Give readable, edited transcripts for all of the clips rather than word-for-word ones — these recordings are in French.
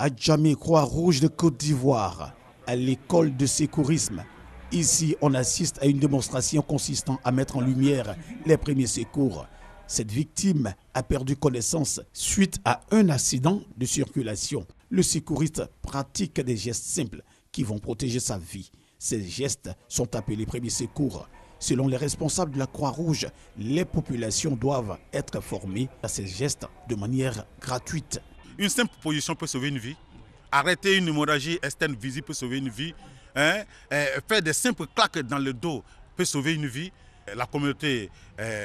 À Djamé, Croix-Rouge de Côte d'Ivoire, à l'école de secourisme. Ici, on assiste à une démonstration consistant à mettre en lumière les premiers secours. Cette victime a perdu connaissance suite à un accident de circulation. Le secouriste pratique des gestes simples qui vont protéger sa vie. Ces gestes sont appelés premiers secours. Selon les responsables de la Croix-Rouge, les populations doivent être formées à ces gestes de manière gratuite. Une simple position peut sauver une vie. Arrêter une hémorragie externe visible peut sauver une vie. Faire des simples claques dans le dos peut sauver une vie. La communauté,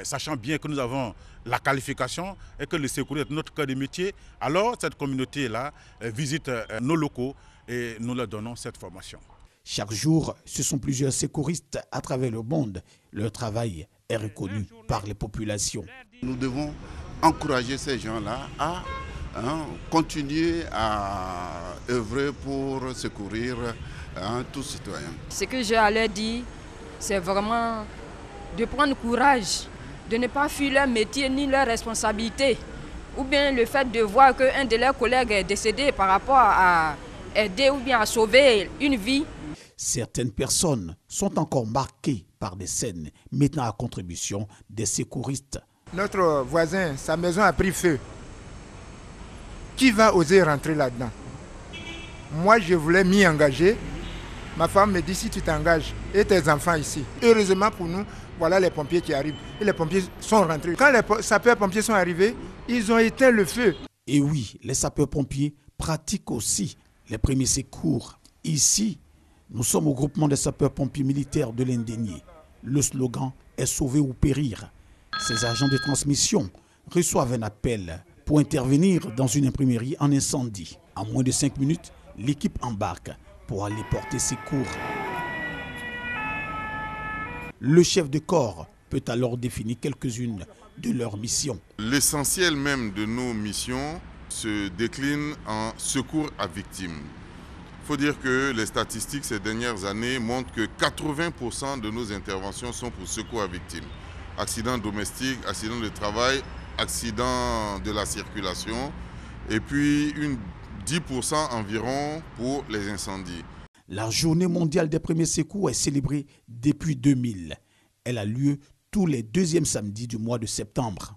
sachant bien que nous avons la qualification et que le secours est notre cœur de métier, alors cette communauté-là visite nos locaux et nous leur donnons cette formation. Chaque jour, ce sont plusieurs secouristes à travers le monde. Leur travail est reconnu par les populations. Nous devons encourager ces gens-là à continuer à œuvrer pour secourir tous citoyens. Ce que j'ai à leur dire, c'est vraiment de prendre courage, de ne pas fuir leur métier ni leur responsabilité, ou bien le fait de voir qu'un de leurs collègues est décédé par rapport à aider ou bien à sauver une vie. Certaines personnes sont encore marquées par des scènes mettant à contribution des secouristes. Notre voisin, sa maison a pris feu. Qui va oser rentrer là-dedans? Moi, je voulais m'y engager. Ma femme me dit, si tu t'engages, et tes enfants ici. Heureusement pour nous, voilà les pompiers qui arrivent. Et les pompiers sont rentrés. Quand les sapeurs-pompiers sont arrivés, ils ont éteint le feu. Et oui, les sapeurs-pompiers pratiquent aussi les premiers secours. Ici, nous sommes au groupement des sapeurs-pompiers militaires de l'Indénié. Le slogan est « Sauver ou périr ». Ces agents de transmission reçoivent un appel pour intervenir dans une imprimerie en incendie. En moins de 5 minutes, l'équipe embarque pour aller porter secours. Le chef de corps peut alors définir quelques-unes de leurs missions. L'essentiel même de nos missions se décline en secours à victimes. Il faut dire que les statistiques ces dernières années montrent que 80% de nos interventions sont pour secours à victimes. Accidents domestiques, accidents de travail, accidents de la circulation et puis 10% environ pour les incendies. La journée mondiale des premiers secours est célébrée depuis 2000. Elle a lieu tous les deuxièmes samedis du mois de septembre.